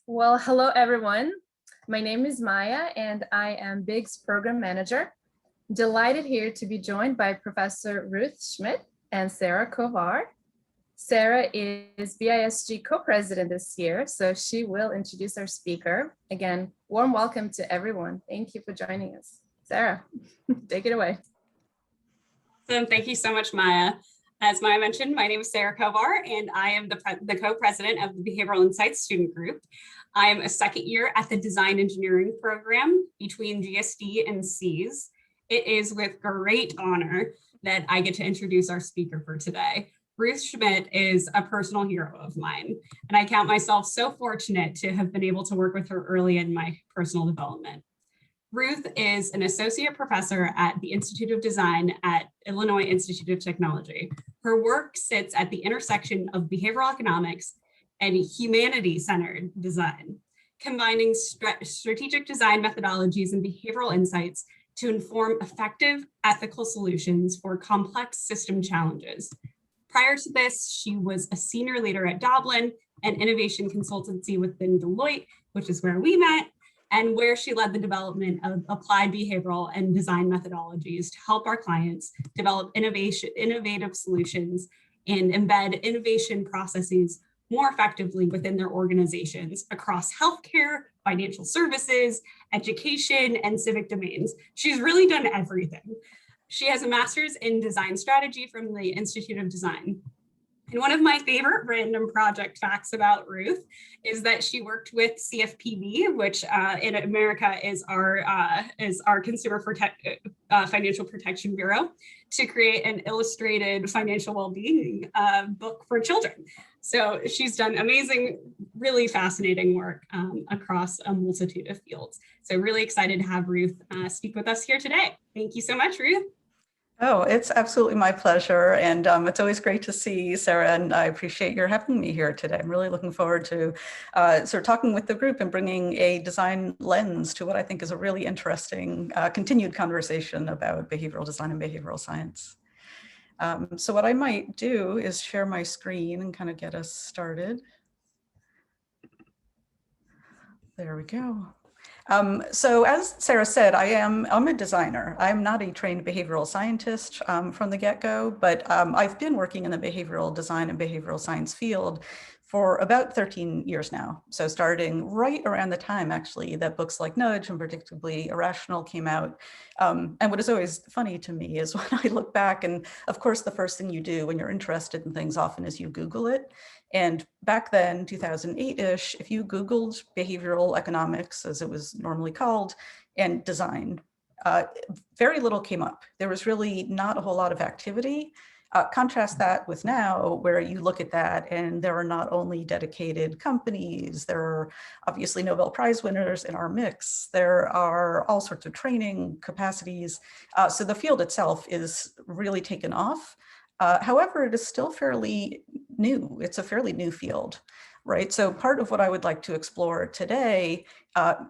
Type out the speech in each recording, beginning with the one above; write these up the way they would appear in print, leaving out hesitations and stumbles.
Well, hello everyone. My name is Maya and I am BIG's program manager. Delighted here to be joined by Professor Ruth Schmidt and Sarah Kovar. Sarah is BISG co-president this year, so she will introduce our speaker. Again, warm welcome to everyone. Thank you for joining us. Sarah, take it away. Awesome. Thank you so much, Maya. As Maya mentioned, my name is Sarah Kovar, and I am the co-president of the Behavioral Insights Student Group. I am a second year at the Design Engineering program between GSD and Cs. It is with great honor that I get to introduce our speaker for today. Ruth Schmidt is a personal hero of mine, and I count myself so fortunate to have been able to work with her early in my personal development. Ruth is an associate professor at the Institute of Design at Illinois Institute of Technology. Her work sits at the intersection of behavioral economics and humanity-centered design, combining strategic design methodologies and behavioral insights to inform effective ethical solutions for complex system challenges. Prior to this, she was a senior leader at Dublin, an innovation consultancy within Deloitte, which is where we met, and where she led the development of applied behavioral and design methodologies to help our clients develop innovative solutions and embed innovation processes more effectively within their organizations across healthcare, financial services, education, and civic domains. She's really done everything. She has a master's in design strategy from the Institute of Design. And one of my favorite random project facts about Ruth is that she worked with CFPB, which in America is our Consumer Financial Protection Bureau, to create an illustrated financial well-being book for children. So she's done amazing, really fascinating work across a multitude of fields. So really excited to have Ruth speak with us here today. Thank you so much, Ruth. Oh, it's absolutely my pleasure. And it's always great to see Sarah, and I appreciate your having me here today. I'm really looking forward to sort of talking with the group and bringing a design lens to what I think is a really interesting continued conversation about behavioral design and behavioral science. So what I might do is share my screen and kind of get us started. There we go. So as Sarah said, I'm a designer. I'm not a trained behavioral scientist from the get-go, but I've been working in the behavioral design and behavioral science field for about 13 years now. So starting right around the time, actually, that books like Nudge and Predictably Irrational came out. And what is always funny to me is when I look back, and of course, the first thing you do when you're interested in things often is you Google it. And back then, 2008-ish, if you Googled behavioral economics, as it was normally called, and design, very little came up. There was really not a whole lot of activity. Contrast that with now, where you look at that and there are not only dedicated companies, there are obviously Nobel Prize winners in our mix, there are all sorts of training capacities. So the field itself is really taken off. However, it is still fairly new. It's a fairly new field, right? So part of what I would like to explore today,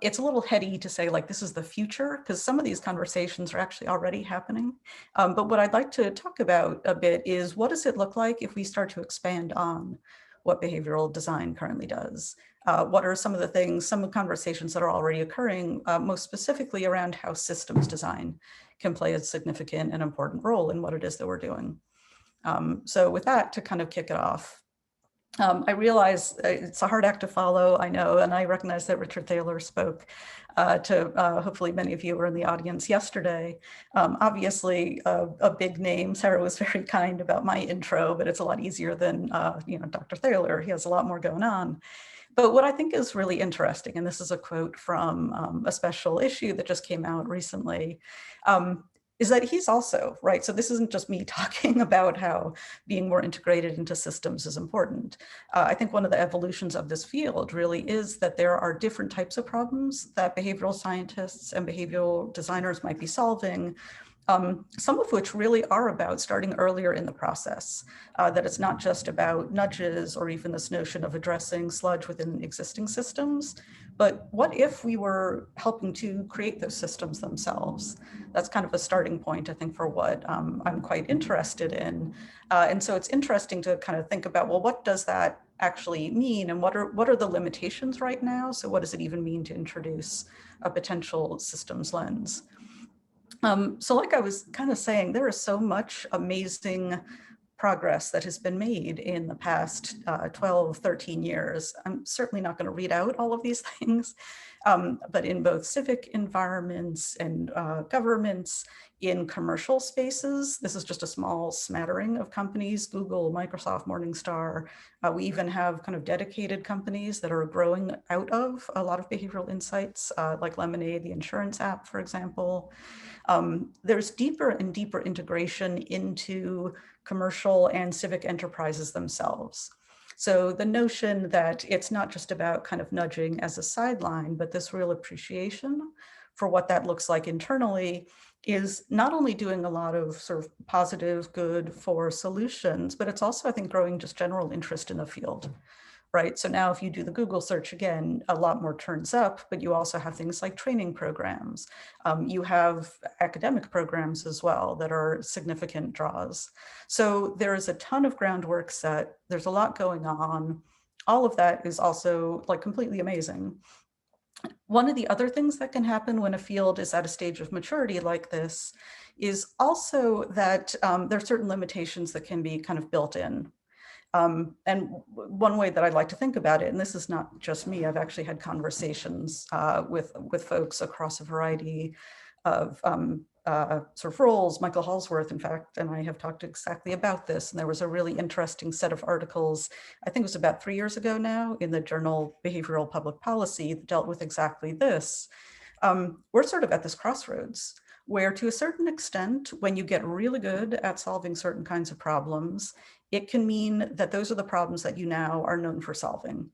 it's a little heady to say like this is the future, because some of these conversations are actually already happening. But what I'd like to talk about a bit is what does it look like if we start to expand on what behavioral design currently does? What are some of the things, some of the conversations that are already occurring, most specifically around how systems design can play a significant and important role in what it is that we're doing. So with that, to kind of kick it off, I realize it's a hard act to follow, I know, and I recognize that Richard Thaler spoke to hopefully many of you were in the audience yesterday. Obviously, a big name. Sarah was very kind about my intro, but it's a lot easier than Dr. Thaler. He has a lot more going on. But what I think is really interesting, and this is a quote from a special issue that just came out recently, is that he's also, right? So this isn't just me talking about how being more integrated into systems is important. I think one of the evolutions of this field really is that there are different types of problems that behavioral scientists and behavioral designers might be solving some of which really are about starting earlier in the process, that it's not just about nudges or even this notion of addressing sludge within existing systems, but what if we were helping to create those systems themselves? That's kind of a starting point, I think, for what I'm quite interested in. And so it's interesting to kind of think about, well, what does that actually mean, and what are the limitations right now? So what does it even mean to introduce a potential systems lens? So like I was kind of saying, there is so much amazing progress that has been made in the past 12, 13 years. I'm certainly not going to read out all of these things, but in both civic environments and governments, in commercial spaces, this is just a small smattering of companies, Google, Microsoft, Morningstar. We even have kind of dedicated companies that are growing out of a lot of behavioral insights, like Lemonade, the insurance app, for example. There's deeper and deeper integration into commercial and civic enterprises themselves. So the notion that it's not just about kind of nudging as a sideline, but this real appreciation for what that looks like internally is not only doing a lot of sort of positive good for solutions, but it's also, I think, growing just general interest in the field. Right. So now if you do the Google search again, a lot more turns up, but you also have things like training programs. You have academic programs as well that are significant draws. So there is a ton of groundwork set. There's a lot going on. All of that is also like completely amazing. One of the other things that can happen when a field is at a stage of maturity like this is also that there are certain limitations that can be kind of built in. And one way that I'd like to think about it, and this is not just me, I've actually had conversations with folks across a variety of sort of roles. Michael Halsworth, in fact, and I have talked exactly about this. And there was a really interesting set of articles, I think it was about 3 years ago now, in the journal Behavioral Public Policy that dealt with exactly this. We're sort of at this crossroads where, to a certain extent, when you get really good at solving certain kinds of problems, it can mean that those are the problems that you now are known for solving.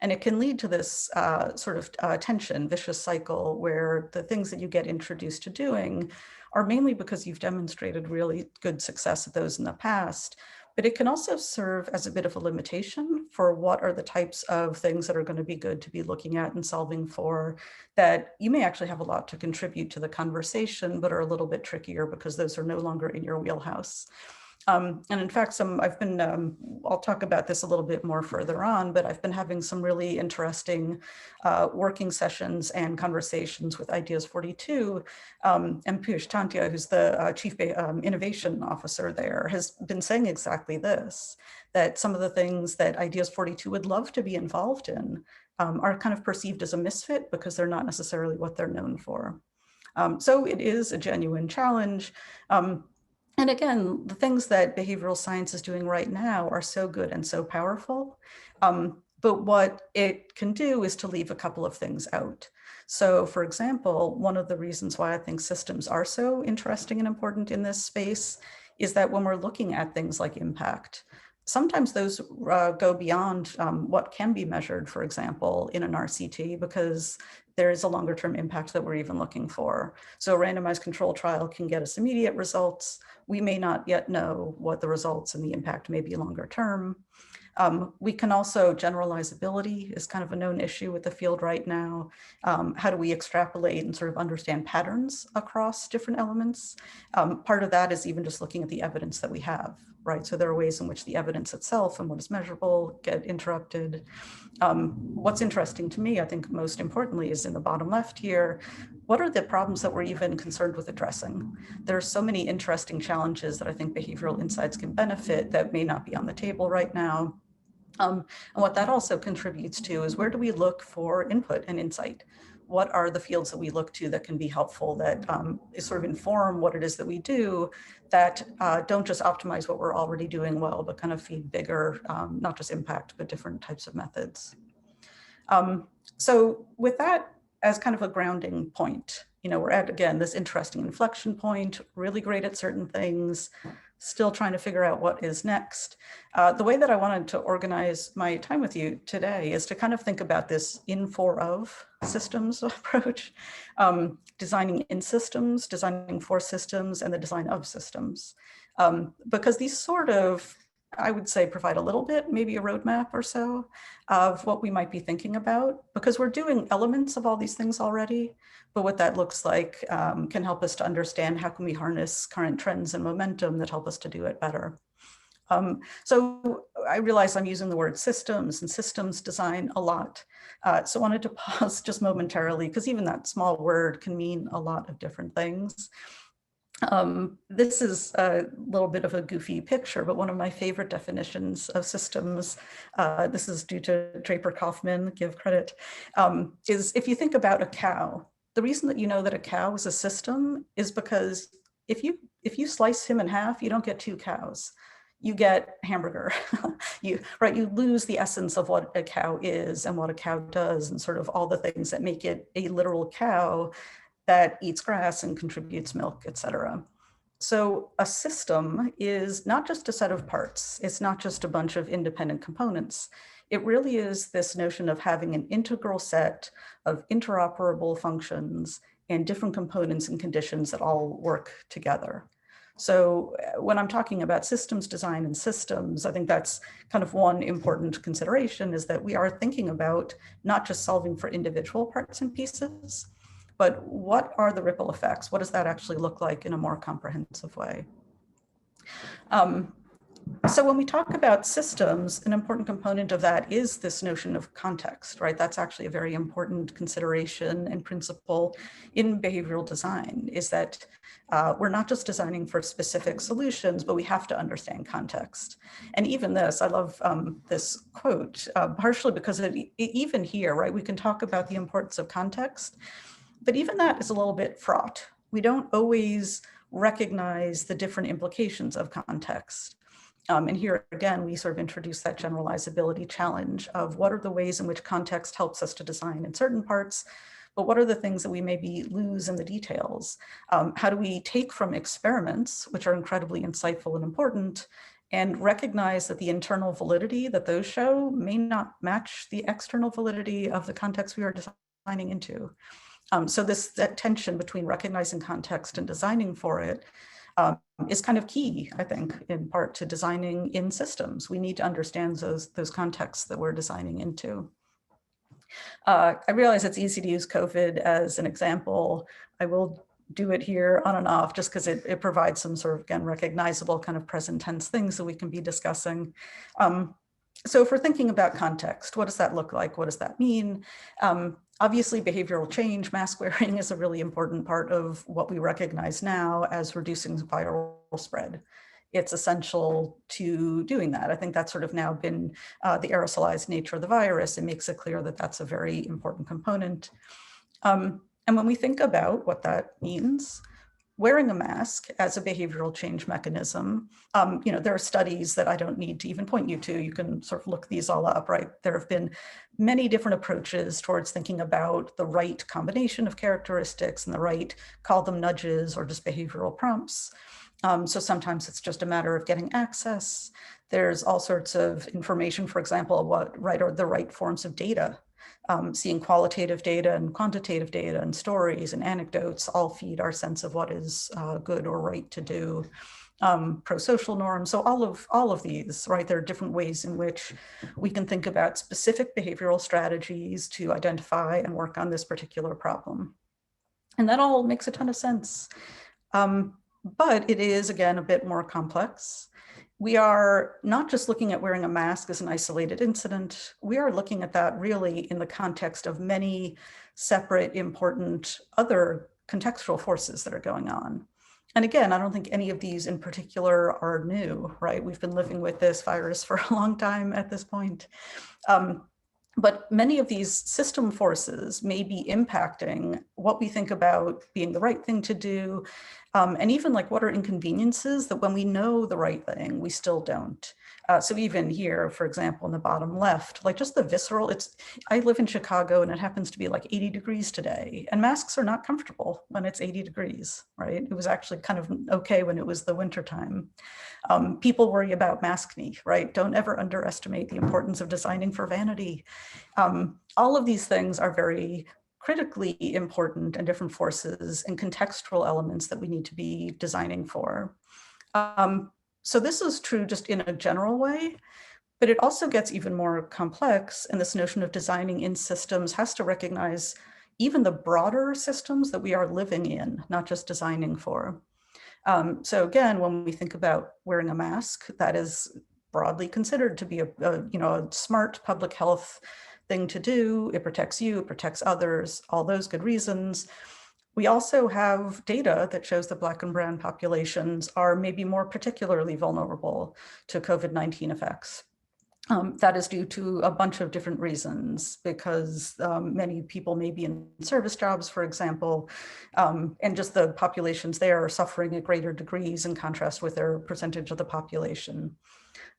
And it can lead to this sort of tension, vicious cycle, where the things that you get introduced to doing are mainly because you've demonstrated really good success at those in the past. But it can also serve as a bit of a limitation for what are the types of things that are going to be good to be looking at and solving for, that you may actually have a lot to contribute to the conversation, but are a little bit trickier because those are no longer in your wheelhouse. And in fact, I'll talk about this a little bit more further on, but I've been having some really interesting working sessions and conversations with Ideas 42. And Piyush Tantia, who's the Chief Innovation Officer there, has been saying exactly this, that some of the things that Ideas 42 would love to be involved in are kind of perceived as a misfit because they're not necessarily what they're known for. So it is a genuine challenge. And again, the things that behavioral science is doing right now are so good and so powerful. But what it can do is to leave a couple of things out. So for example, one of the reasons why I think systems are so interesting and important in this space is that when we're looking at things like impact, sometimes those go beyond what can be measured, for example, in an RCT, because there is a longer term impact that we're even looking for. So a randomized control trial can get us immediate results. We may not yet know what the results and the impact may be longer term. We can also, generalizability is kind of a known issue with the field right now. How do we extrapolate and sort of understand patterns across different elements? Part of that is even just looking at the evidence that we have, right? So there are ways in which the evidence itself and what is measurable get interrupted. What's interesting to me, I think most importantly, is in the bottom left here. What are the problems that we're even concerned with addressing? There are so many interesting challenges that I think behavioral insights can benefit that may not be on the table right now. And what that also contributes to is, where do we look for input and insight? What are the fields that we look to that can be helpful, that sort of inform what it is that we do, that don't just optimize what we're already doing well, but kind of feed bigger, not just impact, but different types of methods. So with that as kind of a grounding point, we're at, again, this interesting inflection point, really great at certain things, still trying to figure out what is next. The way that I wanted to organize my time with you today is to kind of think about this in for of systems approach, designing in systems, designing for systems, and the design of systems. Because these sort of, I would say, provide a little bit, maybe a roadmap or so of what we might be thinking about, because we're doing elements of all these things already, but what that looks like can help us to understand how can we harness current trends and momentum that help us to do it better. So I realize I'm using the word systems and systems design a lot. So I wanted to pause just momentarily, because even that small word can mean a lot of different things. This is a little bit of a goofy picture, but one of my favorite definitions of systems, this is due to Draper Kaufman, give credit, is if you think about a cow, the reason that you know that a cow is a system is because if you slice him in half, you don't get two cows. You get hamburger. you lose the essence of what a cow is and what a cow does and sort of all the things that make it a literal cow that eats grass and contributes milk, et cetera. So a system is not just a set of parts. It's not just a bunch of independent components. It really is this notion of having an integral set of interoperable functions and different components and conditions that all work together. So when I'm talking about systems design and systems, I think that's kind of one important consideration, is that we are thinking about not just solving for individual parts and pieces, but what are the ripple effects? What does that actually look like in a more comprehensive way? So when we talk about systems, an important component of that is this notion of context, right? That's actually a very important consideration and principle in behavioral design, is that we're not just designing for specific solutions, but we have to understand context. And even this, I love this quote, partially because even here, right, we can talk about the importance of context, but even that is a little bit fraught. We don't always recognize the different implications of context. And here again, we sort of introduce that generalizability challenge of what are the ways in which context helps us to design in certain parts, but what are the things that we maybe lose in the details? How do we take from experiments, which are incredibly insightful and important, and recognize that the internal validity that those show may not match the external validity of the context we are designing into? So that tension between recognizing context and designing for it is kind of key, I think, in part to designing in systems. We need to understand those contexts that we're designing into. I realize it's easy to use COVID as an example. I will do it here on and off just because it provides some sort of, again, recognizable kind of present tense things that we can be discussing. So if we're thinking about context, what does that look like? What does that mean? Obviously, behavioral change, mask wearing is a really important part of what we recognize now as reducing viral spread. It's essential to doing that. I think that's sort of now been the aerosolized nature of the virus. It makes it clear that that's a very important component. And when we think about what that means, wearing a mask as a behavioral change mechanism, there are studies that I don't need to even point you to. You can sort of look these all up, right? There have been many different approaches towards thinking about the right combination of characteristics and the right, call them nudges or just behavioral prompts. So sometimes it's just a matter of getting access. There's all sorts of information, for example, what are the right forms of data. Seeing qualitative data and quantitative data and stories and anecdotes all feed our sense of what is good or right to do. Pro-social norms, so all of these, right? There are different ways in which we can think about specific behavioral strategies to identify and work on this particular problem. And that all makes a ton of sense. But it is, again, a bit more complex. We are not just looking at wearing a mask as an isolated incident. We are looking at that really in the context of many separate, important other contextual forces that are going on. And again, I don't think any of these in particular are new, right? We've been living with this virus for a long time at this point. But many of these system forces may be impacting what we think about being the right thing to do. And even like what are inconveniences that when we know the right thing, we still don't. So even here, for example, in the bottom left, like just the visceral, I live in Chicago and it happens to be like 80 degrees today, and masks are not comfortable when it's 80 degrees, right? It was actually kind of okay when it was the winter time. People worry about maskne, right? Don't ever underestimate the importance of designing for vanity. All of these things are very critically important and different forces and contextual elements that we need to be designing for. So this is true just in a general way, but it also gets even more complex. And this notion of designing in systems has to recognize even the broader systems that we are living in, not just designing for. So again, when we think about wearing a mask, that is broadly considered to be a smart public health thing to do. It protects you, it protects others, all those good reasons. We also have data that shows that Black and brown populations are maybe more particularly vulnerable to COVID-19 effects. That is due to a bunch of different reasons, because many people may be in service jobs, for example, and just the populations there are suffering at greater degrees in contrast with their percentage of the population.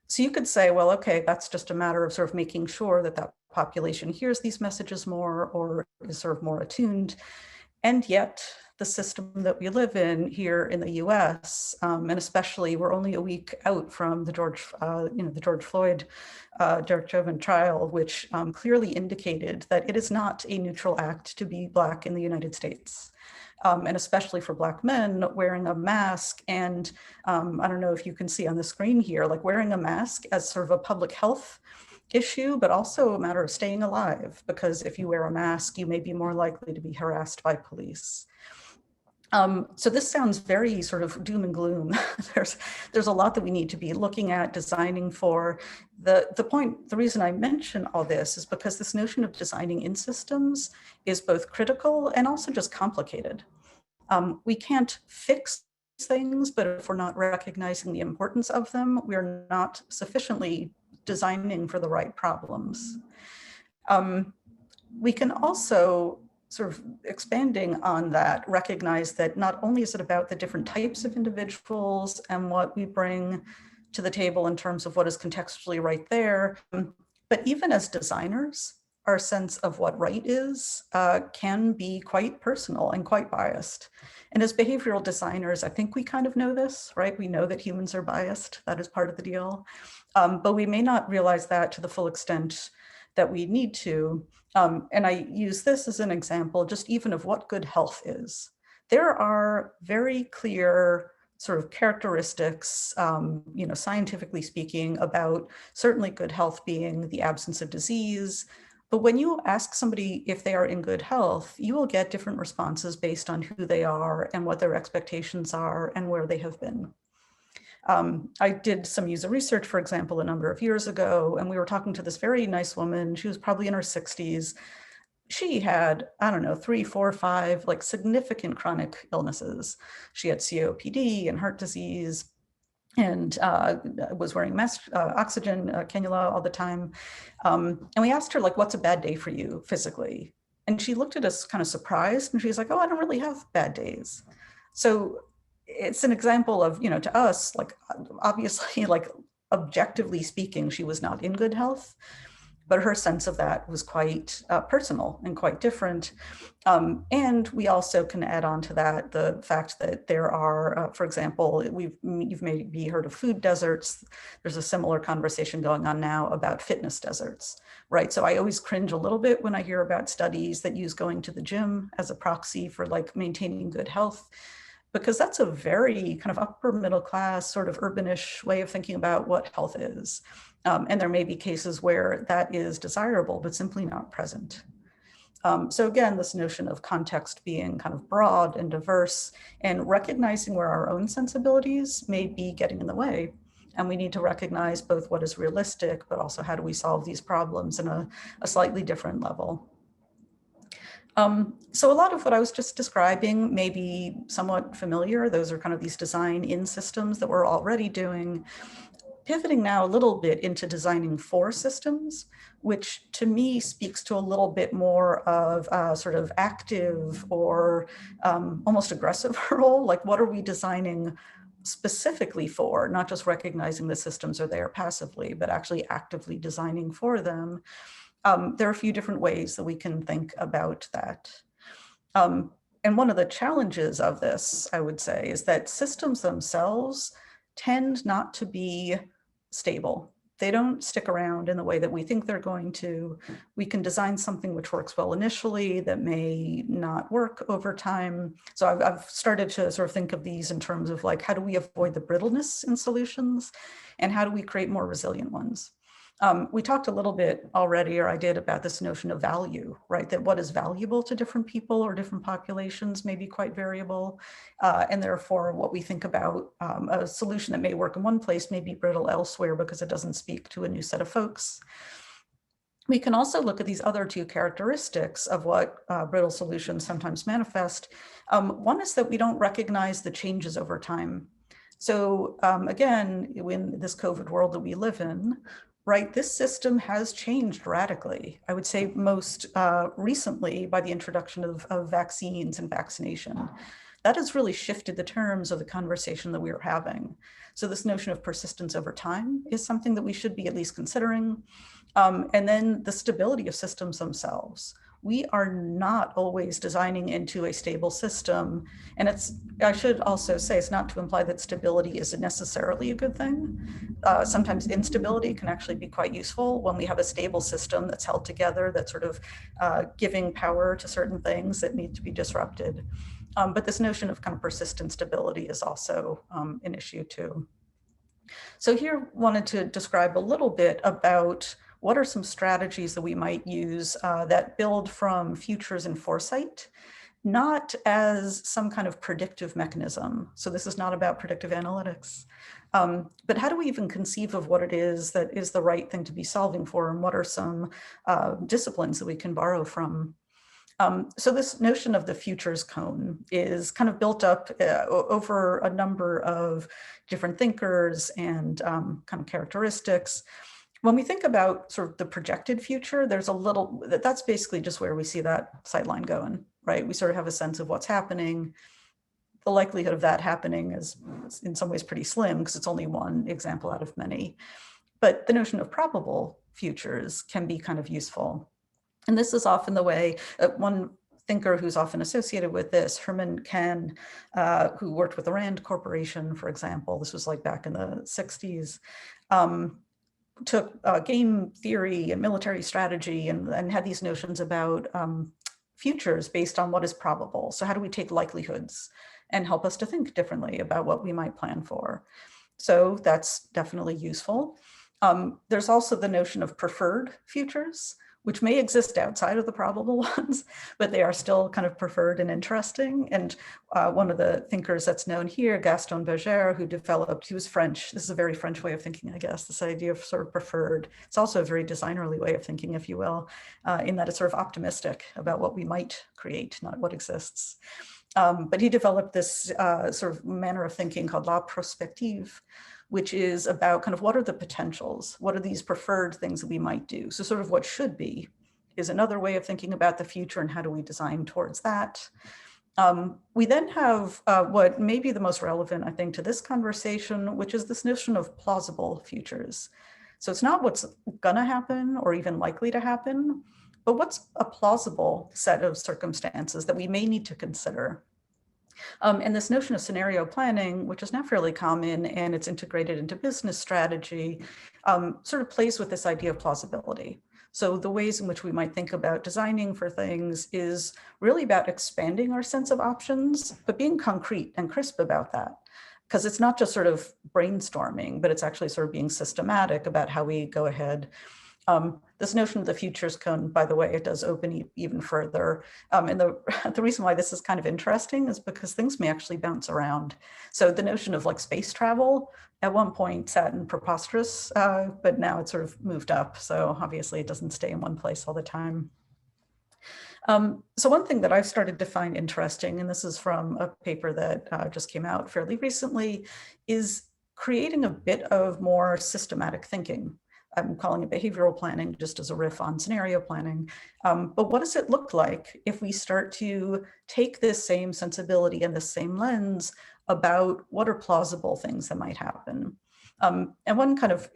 So you could say, well, okay, that's just a matter of sort of making sure that that population hears these messages more or is sort of more attuned. And yet the system that we live in here in the US, and especially we're only a week out from the George Floyd, Derek Chauvin trial, which clearly indicated that it is not a neutral act to be Black in the United States. And especially for Black men, wearing a mask, and I don't know if you can see on the screen here, like wearing a mask as sort of a public health issue, but also a matter of staying alive, because if you wear a mask, you may be more likely to be harassed by police. So this sounds very sort of doom and gloom. There's a lot that we need to be looking at, designing for. The reason I mention all this is because this notion of designing in systems is both critical and also just complicated. We can't fix things, but if we're not recognizing the importance of them, we're not sufficiently designing for the right problems. We can also, sort of expanding on that, recognize that not only is it about the different types of individuals and what we bring to the table in terms of what is contextually right there, but even as designers, our sense of what right is can be quite personal and quite biased. And as behavioral designers, I think we kind of know this, right? We know that humans are biased. That is part of the deal. But we may not realize that to the full extent that we need to. And I use this as an example, just even of what good health is. There are very clear sort of characteristics, scientifically speaking, about certainly good health being the absence of disease. But when you ask somebody if they are in good health, you will get different responses based on who they are and what their expectations are and where they have been. I did some user research, for example, a number of years ago, and we were talking to this very nice woman. She was probably in her 60s. She had, I don't know, 3, 4, 5, like significant chronic illnesses. She had COPD and heart disease, and was wearing oxygen cannula all the time. And we asked her, like, what's a bad day for you physically? And she looked at us kind of surprised, and she's like, oh, I don't really have bad days. So it's an example of, to us, like, obviously, like, objectively speaking, she was not in good health, but her sense of that was quite personal and quite different. And we also can add on to that the fact that there are, for example, you've maybe heard of food deserts. There's a similar conversation going on now about fitness deserts, right? So I always cringe a little bit when I hear about studies that use going to the gym as a proxy for like maintaining good health, because that's a very kind of upper middle class, sort of urbanish way of thinking about what health is. And there may be cases where that is desirable, but simply not present. So again, this notion of context being kind of broad and diverse and recognizing where our own sensibilities may be getting in the way. And we need to recognize both what is realistic, but also how do we solve these problems in a slightly different level. So a lot of what I was just describing may be somewhat familiar. Those are kind of these design in systems that we're already doing. Pivoting now a little bit into designing for systems, which to me speaks to a little bit more of a sort of active or almost aggressive role. Like, what are we designing specifically for, not just recognizing the systems are there passively, but actually actively designing for them, there are a few different ways that we can think about that. And one of the challenges of this, I would say, is that systems themselves tend not to be stable. They don't stick around in the way that we think they're going to. We can design something which works well initially that may not work over time. So I've started to sort of think of these in terms of like, how do we avoid the brittleness in solutions and how do we create more resilient ones? We talked a little bit already, or I did, about this notion of value, right? That what is valuable to different people or different populations may be quite variable. And therefore, what we think about a solution that may work in one place may be brittle elsewhere because it doesn't speak to a new set of folks. We can also look at these other two characteristics of what brittle solutions sometimes manifest. One is that we don't recognize the changes over time. So again, in this COVID world that we live in, right, this system has changed radically. I would say most recently by the introduction of vaccines and vaccination. That has really shifted the terms of the conversation that we are having. So this notion of persistence over time is something that we should be at least considering. And then the stability of systems themselves. We are not always designing into a stable system. And I should also say, it's not to imply that stability isn't necessarily a good thing. Sometimes instability can actually be quite useful when we have a stable system that's held together, that's sort of giving power to certain things that need to be disrupted. But this notion of kind of persistent stability is also an issue too. So here wanted to describe a little bit about what are some strategies that we might use that build from futures and foresight, not as some kind of predictive mechanism. So this is not about predictive analytics, but how do we even conceive of what it is that is the right thing to be solving for, and what are some disciplines that we can borrow from? So this notion of the futures cone is kind of built up over a number of different thinkers and kind of characteristics. When we think about sort of the projected future, there's a little, that's basically just where we see that sight line going, right? We sort of have a sense of what's happening. The likelihood of that happening is in some ways pretty slim because it's only one example out of many. But the notion of probable futures can be kind of useful. And this is often the way one thinker who's often associated with this, Herman Kahn, who worked with the Rand Corporation, for example, this was like back in the 60s, took game theory and military strategy and had these notions about futures based on what is probable. So how do we take likelihoods and help us to think differently about what we might plan for? So that's definitely useful. There's also the notion of preferred futures, which may exist outside of the probable ones, but they are still kind of preferred and interesting. And one of the thinkers that's known here, Gaston Berger, who developed, he was French. This is a very French way of thinking, I guess, this idea of sort of preferred. It's also a very designerly way of thinking, if you will, in that it's sort of optimistic about what we might create, not what exists. But he developed this sort of manner of thinking called la prospective, which is about kind of what are the potentials? What are these preferred things that we might do? So sort of what should be is another way of thinking about the future and how do we design towards that? We then have what may be the most relevant, I think, to this conversation, which is this notion of plausible futures. So it's not what's gonna happen or even likely to happen, but what's a plausible set of circumstances that we may need to consider. And this notion of scenario planning, which is now fairly common and it's integrated into business strategy, sort of plays with this idea of plausibility. So the ways in which we might think about designing for things is really about expanding our sense of options, but being concrete and crisp about that. Because it's not just sort of brainstorming, but it's actually sort of being systematic about how we go ahead. This notion of the futures cone, by the way, it does open even further. And the reason why this is kind of interesting is because things may actually bounce around. So the notion of like space travel at one point sat in preposterous, but now it's sort of moved up. So obviously it doesn't stay in one place all the time. So one thing that I've started to find interesting, and this is from a paper that just came out fairly recently, is creating a bit of more systematic thinking. I'm calling it behavioral planning just as a riff on scenario planning. But what does it look like if we start to take this same sensibility and the same lens about what are plausible things that might happen? And one kind of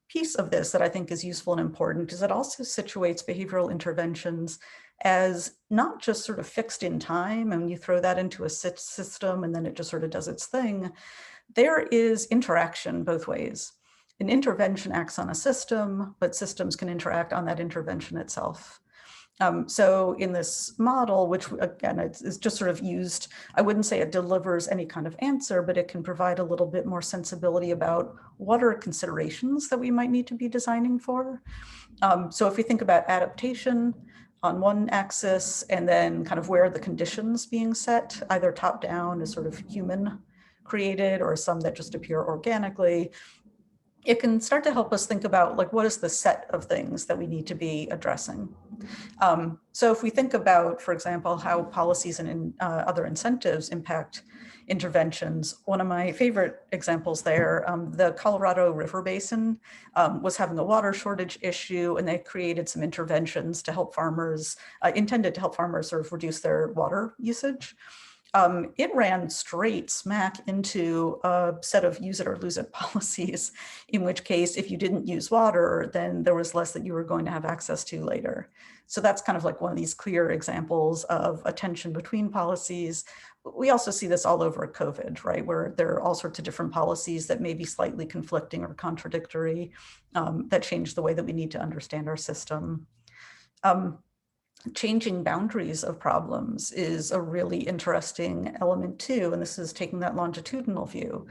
piece of this that I think is useful and important is it also situates behavioral interventions as not just sort of fixed in time and you throw that into a system and then it just sort of does its thing. There is interaction both ways. An intervention acts on a system, but systems can interact on that intervention itself. So in this model, which again, is just sort of used, I wouldn't say it delivers any kind of answer, but it can provide a little bit more sensibility about what are considerations that we might need to be designing for. So if we think about adaptation on one axis, and then kind of where are the conditions being set, either top down as sort of human created or some that just appear organically, it can start to help us think about like, what is the set of things that we need to be addressing? So if we think about, for example, how policies and other incentives impact interventions, one of my favorite examples there, the Colorado River Basin was having a water shortage issue, and they created some interventions to help farmers, intended to help farmers sort of reduce their water usage. It ran straight smack into a set of use it or lose it policies, in which case, if you didn't use water, then there was less that you were going to have access to later. So that's kind of like one of these clear examples of a tension between policies. We also see this all over COVID, right? Where there are all sorts of different policies that may be slightly conflicting or contradictory that change the way that we need to understand our system. Changing boundaries of problems is a really interesting element too, and this is taking that longitudinal view.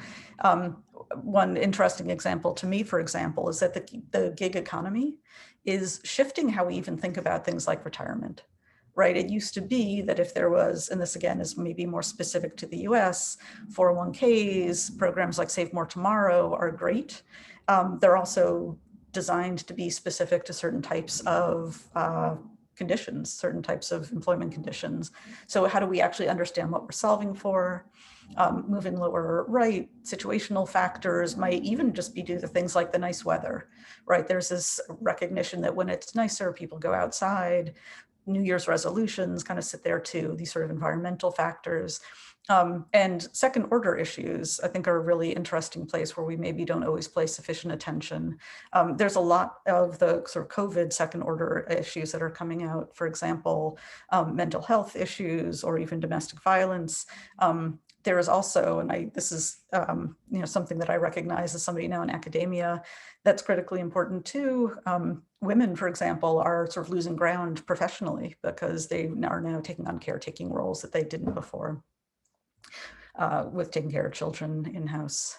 One interesting example to me, for example, is that the gig economy is shifting how we even think about things like retirement, right? It used to be that if there was, and this again is maybe more specific to the US, 401ks, programs like Save More Tomorrow are great. They're also designed to be specific to certain types of conditions, certain types of employment conditions. So how do we actually understand what we're solving for? Moving lower right, situational factors might even just be due to things like the nice weather, right? There's this recognition that when it's nicer, people go outside. New Year's resolutions kind of sit there too, these sort of environmental factors. And second order issues, I think, are a really interesting place where we maybe don't always pay sufficient attention. There's a lot of the sort of COVID second order issues that are coming out, for example, mental health issues or even domestic violence. There is also, and this is something that I recognize as somebody now in academia, that's critically important too. Women, for example, are sort of losing ground professionally because they are now taking on caretaking roles that they didn't before. With taking care of children in-house.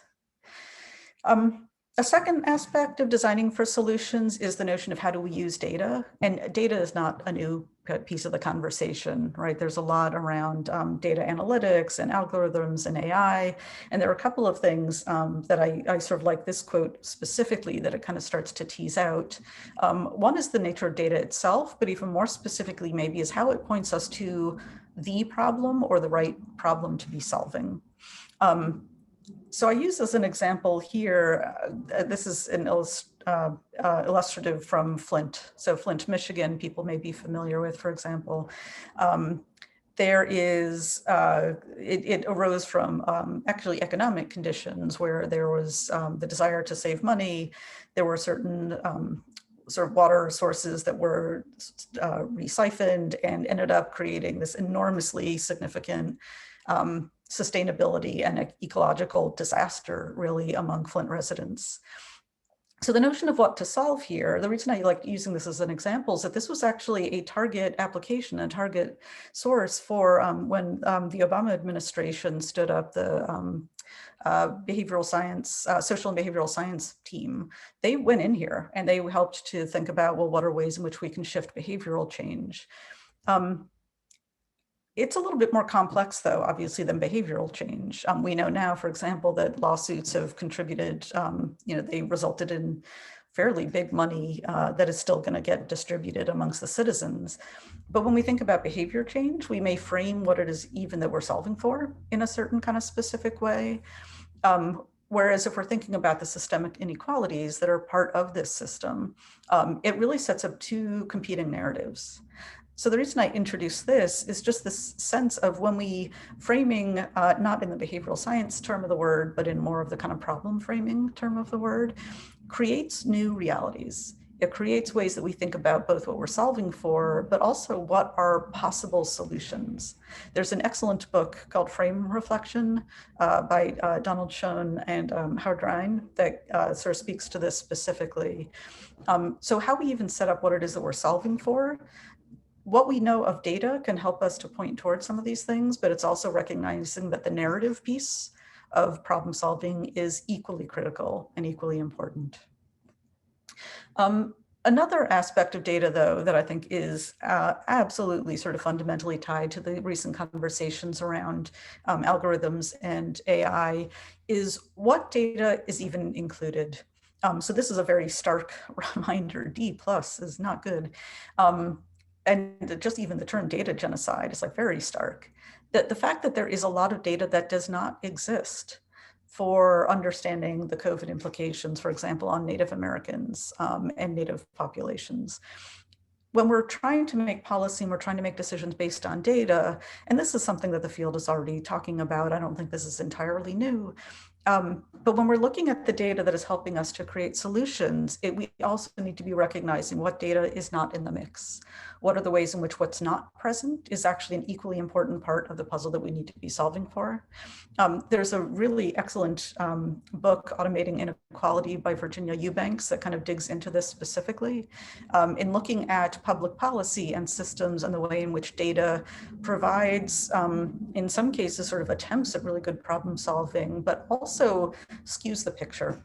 A second aspect of designing for solutions is the notion of how do we use data? And data is not a new piece of the conversation, right? There's a lot around data analytics and algorithms and AI. And there are a couple of things that I sort of like this quote specifically that it kind of starts to tease out. One is the nature of data itself, but even more specifically maybe is how it points us to the problem or the right problem to be solving. So I use as an example here, this is an illustrative from Flint. So Flint, Michigan, people may be familiar with, for example. There is, it arose from actually economic conditions where there was the desire to save money. There were certain sort of water sources that were re-siphoned and ended up creating this enormously significant sustainability and ecological disaster really among Flint residents. So the notion of what to solve here, the reason I like using this as an example is that this was actually a target application, a target source for when the Obama administration stood up the behavioral science, social and behavioral science team. They went in here and they helped to think about, well, what are ways in which we can shift behavioral change? It's a little bit more complex, though, obviously, than behavioral change. We know now, for example, that lawsuits have contributed, they resulted in fairly big money that is still going to get distributed amongst the citizens. But when we think about behavior change, we may frame what it is even that we're solving for in a certain kind of specific way. Whereas if we're thinking about the systemic inequalities that are part of this system, it really sets up two competing narratives. So the reason I introduce this is just this sense of when we framing, not in the behavioral science term of the word, but in more of the kind of problem framing term of the word, creates new realities. It creates ways that we think about both what we're solving for, but also what are possible solutions. There's an excellent book called Frame Reflection by Donald Schoen and Howard Rhine that sort of speaks to this specifically. So how we even set up what it is that we're solving for, what we know of data can help us to point towards some of these things, but it's also recognizing that the narrative piece of problem solving is equally critical and equally important. Another aspect of data, though, that I think is absolutely sort of fundamentally tied to the recent conversations around algorithms and AI is what data is even included. So this is a very stark reminder. D+ is not good. And just even the term data genocide is like very stark. That the fact that there is a lot of data that does not exist for understanding the COVID implications, for example, on Native Americans and Native populations. When we're trying to make policy and we're trying to make decisions based on data, and this is something that the field is already talking about, I don't think this is entirely new, but when we're looking at the data that is helping us to create solutions, we also need to be recognizing what data is not in the mix. What are the ways in which what's not present is actually an equally important part of the puzzle that we need to be solving for. There's a really excellent book, Automating Inequality by Virginia Eubanks, that kind of digs into this specifically in looking at public policy and systems and the way in which data provides, in some cases, sort of attempts at really good problem solving, but also skews the picture.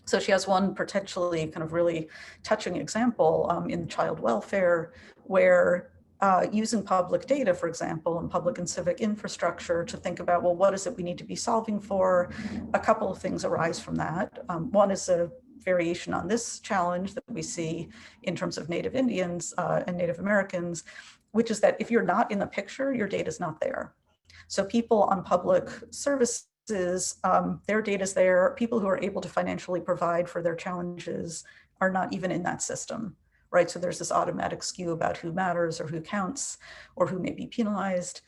So she has one potentially kind of really touching example in child welfare, where using public data, for example, and public and civic infrastructure to think about, well, what is it we need to be solving for? A couple of things arise from that. One is a variation on this challenge that we see in terms of Native Indians and Native Americans, which is that if you're not in the picture, your data is not there. So people on public services, their data is there. People who are able to financially provide for their challenges are not even in that system, right? So there's this automatic skew about who matters or who counts or who may be penalized.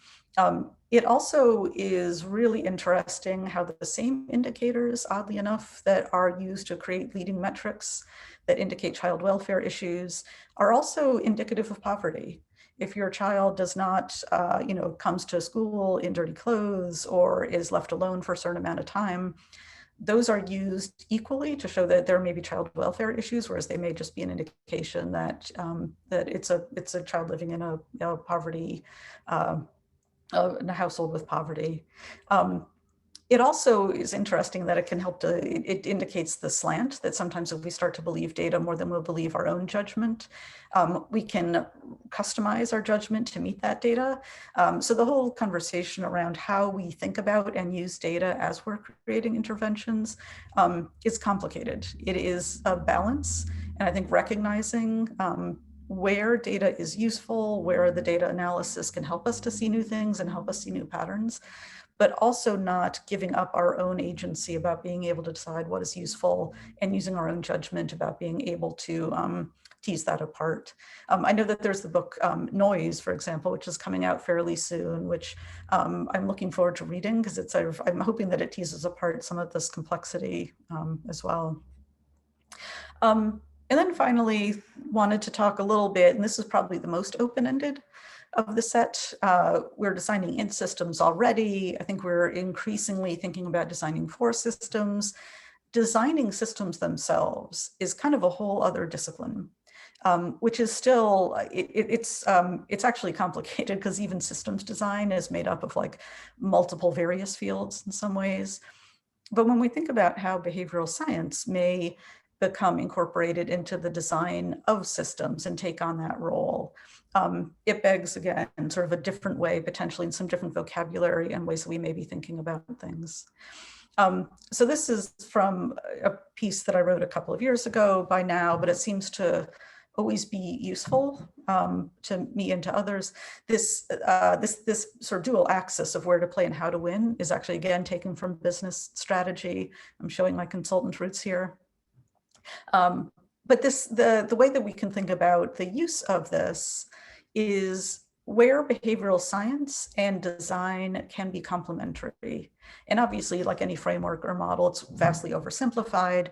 It also is really interesting how the same indicators, oddly enough, that are used to create leading metrics that indicate child welfare issues are also indicative of poverty. If your child does not, comes to school in dirty clothes or is left alone for a certain amount of time, those are used equally to show that there may be child welfare issues, whereas they may just be an indication that that it's a child living in a poverty, in a household with poverty. It also is interesting that it can help it indicates the slant that sometimes if we start to believe data more than we'll believe our own judgment, we can customize our judgment to meet that data. So the whole conversation around how we think about and use data as we're creating interventions is complicated. It is a balance, and I think recognizing where data is useful, where the data analysis can help us to see new things and help us see new patterns, but also not giving up our own agency about being able to decide what is useful and using our own judgment about being able to tease that apart. I know that there's the book Noise, for example, which is coming out fairly soon, which I'm looking forward to reading because it's I'm hoping that it teases apart some of this complexity as well. And then finally, wanted to talk a little bit, and this is probably the most open-ended of the set. We're designing in systems already. I think we're increasingly thinking about designing for systems. Designing systems themselves is kind of a whole other discipline, which is still, it's actually complicated because even systems design is made up of like multiple various fields in some ways. But when we think about how behavioral science may become incorporated into the design of systems and take on that role, it begs again sort of a different way, potentially in some different vocabulary and ways that we may be thinking about things. So this is from a piece that I wrote a couple of years ago by now, but it seems to always be useful to me and to others. This sort of dual axis of where to play and how to win is actually, again, taken from business strategy. I'm showing my consultant roots here. But the way that we can think about the use of this is where behavioral science and design can be complementary. And obviously, like any framework or model, it's vastly oversimplified.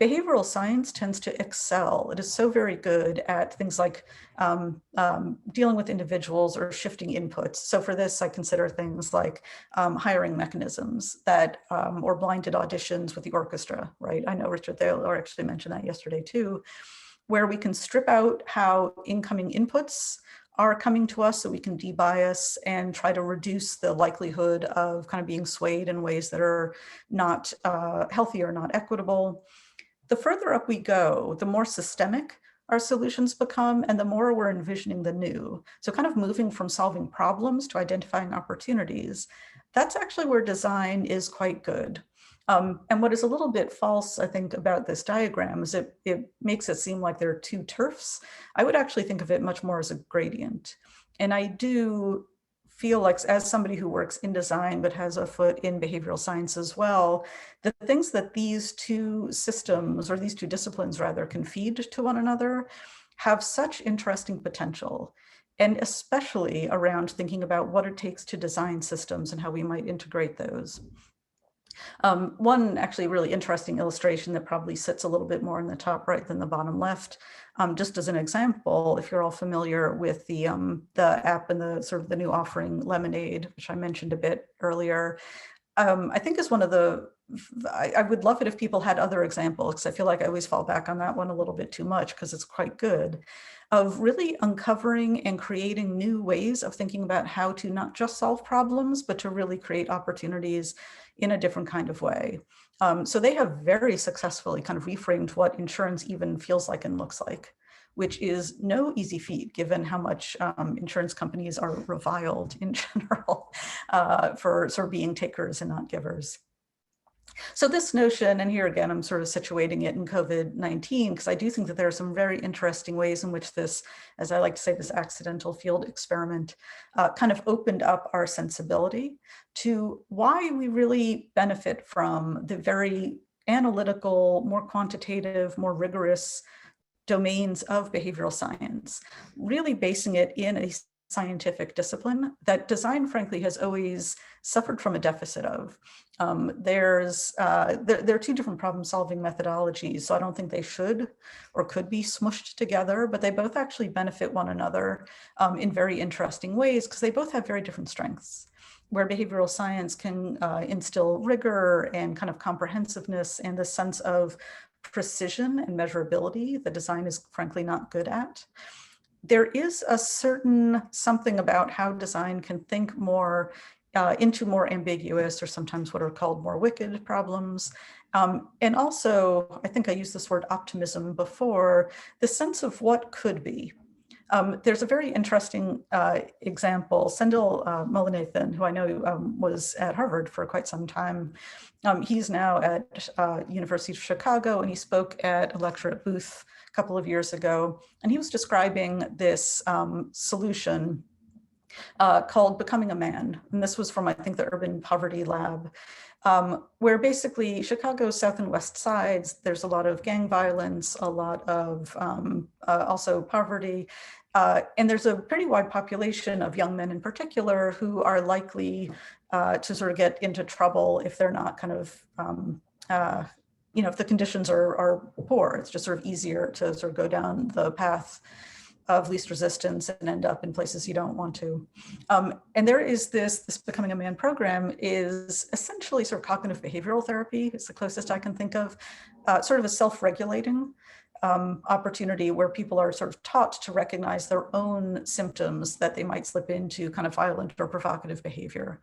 Behavioral science tends to excel. It is so very good at things like dealing with individuals or shifting inputs. So for this, I consider things like hiring mechanisms that, or blinded auditions with the orchestra, right? I know Richard Thaler actually mentioned that yesterday too, where we can strip out how incoming inputs are coming to us so we can debias and try to reduce the likelihood of kind of being swayed in ways that are not healthy or not equitable. The further up we go, the more systemic our solutions become and the more we're envisioning the new. So kind of moving from solving problems to identifying opportunities, that's actually where design is quite good. And what is a little bit false, I think, about this diagram is it makes it seem like there are two turfs. I would actually think of it much more as a gradient. And I do feel like, as somebody who works in design but has a foot in behavioral science as well, the things that these two systems, or these two disciplines rather, can feed to one another have such interesting potential, and especially around thinking about what it takes to design systems and how we might integrate those. One actually really interesting illustration that probably sits a little bit more in the top right than the bottom left, just as an example, if you're all familiar with the app and the sort of the new offering Lemonade, which I mentioned a bit earlier, I think is one of the, I would love it if people had other examples, because I feel like I always fall back on that one a little bit too much because it's quite good, of really uncovering and creating new ways of thinking about how to not just solve problems, but to really create opportunities in a different kind of way. So they have very successfully kind of reframed what insurance even feels like and looks like, which is no easy feat given how much insurance companies are reviled in general for sort of being takers and not givers. So this notion, and here again, I'm sort of situating it in COVID-19, because I do think that there are some very interesting ways in which this, as I like to say, this accidental field experiment kind of opened up our sensibility to why we really benefit from the very analytical, more quantitative, more rigorous domains of behavioral science, really basing it in a scientific discipline that design, frankly, has always suffered from a deficit of. There are two different problem-solving methodologies, so I don't think they should or could be smushed together, but they both actually benefit one another in very interesting ways because they both have very different strengths. Where behavioral science can instill rigor and kind of comprehensiveness and the sense of precision and measurability that design is frankly not good at. There is a certain something about how design can think more into more ambiguous, or sometimes what are called more wicked problems. And also, I think I used this word optimism before, the sense of what could be. There's a very interesting example. Sendhil Mullainathan, who I know was at Harvard for quite some time, he's now at University of Chicago, and he spoke at a lecture at Booth a couple of years ago, and he was describing this solution called Becoming a Man. And this was from, I think, the Urban Poverty Lab, where basically Chicago's south and west sides, there's a lot of gang violence, a lot of also poverty, and there's a pretty wide population of young men in particular who are likely to sort of get into trouble if they're not kind of, if the conditions are poor. It's just sort of easier to sort of go down the path of least resistance and end up in places you don't want to. And there is this Becoming a Man program is essentially sort of cognitive behavioral therapy. It's the closest I can think of, sort of a self-regulating opportunity where people are sort of taught to recognize their own symptoms that they might slip into kind of violent or provocative behavior.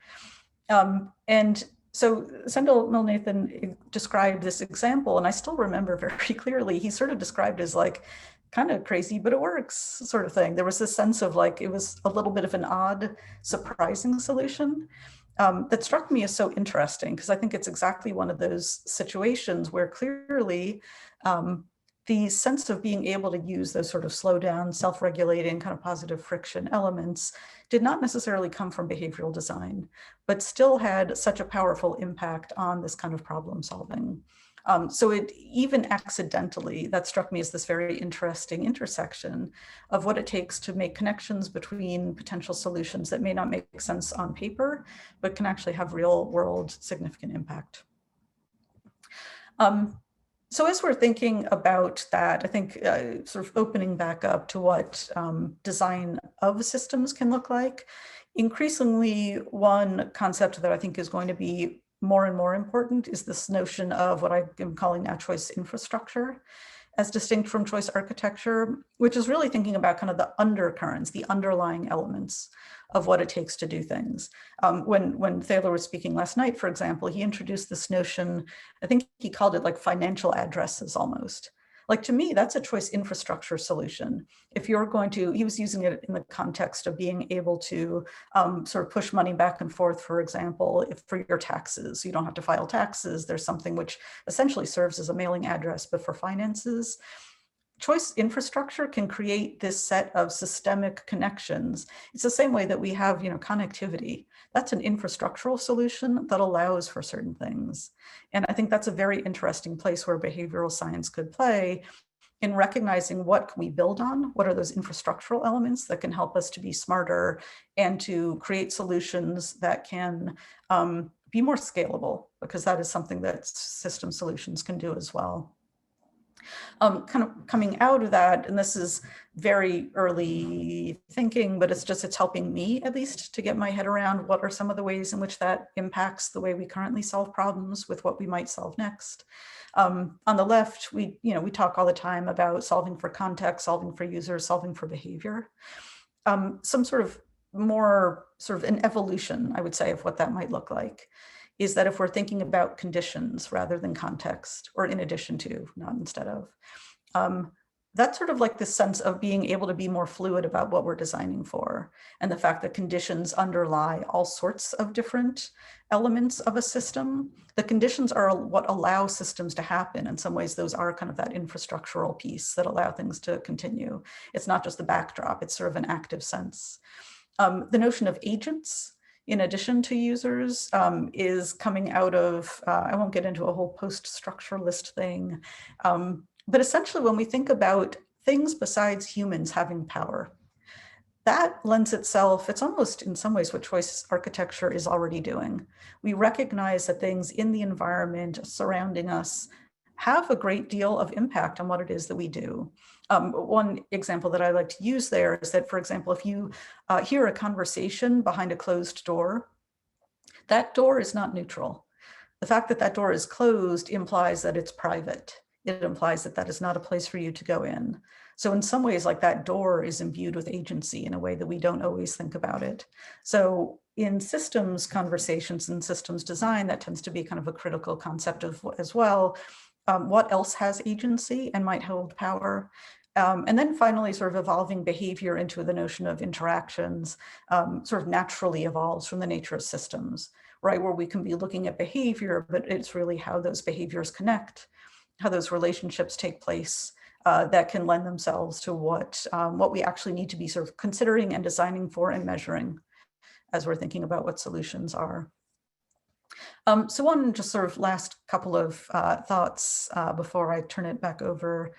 And so Sendhil Mullainathan described this example, and I still remember very clearly, he sort of described it as like, kind of crazy, but it works sort of thing. There was this sense of like, it was a little bit of an odd, surprising solution that struck me as so interesting, because I think it's exactly one of those situations where clearly the sense of being able to use those sort of slow down, self-regulating kind of positive friction elements did not necessarily come from behavioral design, but still had such a powerful impact on this kind of problem solving. So it even accidentally, that struck me as this very interesting intersection of what it takes to make connections between potential solutions that may not make sense on paper, but can actually have real world significant impact. So as we're thinking about that, I think sort of opening back up to what design of systems can look like, increasingly one concept that I think is going to be more and more important is this notion of what I am calling now choice infrastructure, as distinct from choice architecture, which is really thinking about kind of the undercurrents, the underlying elements of what it takes to do things. When Thaler was speaking last night, for example, he introduced this notion, I think he called it like financial addresses almost. Like, to me, that's a choice infrastructure solution. If you're going to, he was using it in the context of being able to sort of push money back and forth, for example, if for your taxes, you don't have to file taxes. There's something which essentially serves as a mailing address, but for finances. Choice infrastructure can create this set of systemic connections. It's the same way that we have, connectivity. That's an infrastructural solution that allows for certain things. And I think that's a very interesting place where behavioral science could play in recognizing what can we build on, what are those infrastructural elements that can help us to be smarter and to create solutions that can be more scalable, because that is something that system solutions can do as well. Kind of coming out of that, and this is very early thinking, but it's helping me at least to get my head around what are some of the ways in which that impacts the way we currently solve problems with what we might solve next. On the left, we talk all the time about solving for context, solving for users, solving for behavior. Some sort of more sort of an evolution, I would say, of what that might look like is that if we're thinking about conditions rather than context, or in addition to, not instead of, that's sort of like this sense of being able to be more fluid about what we're designing for, and the fact that conditions underlie all sorts of different elements of a system. The conditions are what allow systems to happen. In some ways, those are kind of that infrastructural piece that allow things to continue. It's not just the backdrop, it's sort of an active sense. The notion of agents, in addition to users, is coming out of, I won't get into a whole post-structuralist thing, but essentially when we think about things besides humans having power, that lends itself, it's almost in some ways what choice architecture is already doing. We recognize that things in the environment surrounding us have a great deal of impact on what it is that we do. One example that I like to use there is that, for example, if you hear a conversation behind a closed door, that door is not neutral. The fact that that door is closed implies that it's private. It implies that that is not a place for you to go in. So in some ways, like, that door is imbued with agency in a way that we don't always think about it. So in systems conversations and systems design, that tends to be kind of a critical concept as well. What else has agency and might hold power? And then finally, sort of evolving behavior into the notion of interactions sort of naturally evolves from the nature of systems, right? Where we can be looking at behavior, but it's really how those behaviors connect, how those relationships take place that can lend themselves to what we actually need to be sort of considering and designing for and measuring as we're thinking about what solutions are. So one just sort of last couple of thoughts before I turn it back over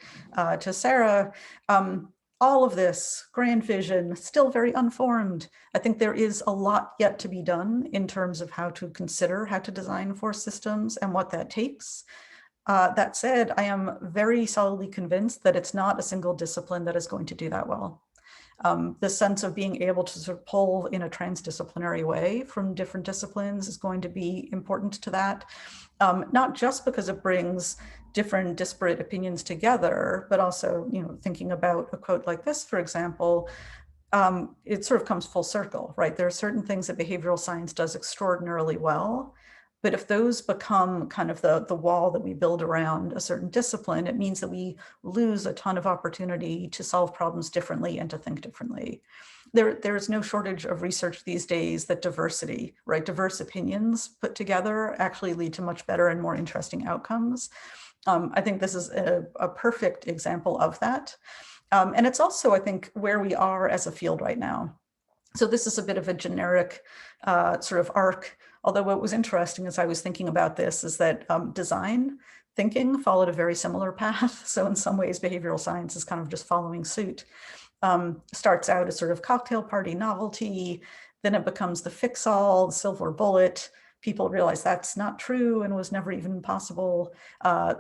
to Sarah. All of this grand vision, still very unformed. I think there is a lot yet to be done in terms of how to consider how to design for systems and what that takes. That said, I am very solidly convinced that it's not a single discipline that is going to do that well. The sense of being able to sort of pull in a transdisciplinary way from different disciplines is going to be important to that, not just because it brings different disparate opinions together, but also, thinking about a quote like this, for example, it sort of comes full circle, right? There are certain things that behavioral science does extraordinarily well, but if those become kind of the wall that we build around a certain discipline, it means that we lose a ton of opportunity to solve problems differently and to think differently. There's no shortage of research these days that diversity, right? Diverse opinions put together actually lead to much better and more interesting outcomes. I think this is a perfect example of that. And it's also, I think, where we are as a field right now. So this is a bit of a generic sort of arc. Although what was interesting as I was thinking about this is that design thinking followed a very similar path. So in some ways, behavioral science is kind of just following suit. Starts out as sort of cocktail party novelty, then it becomes the fix-all, the silver bullet. People realize that's not true and was never even possible.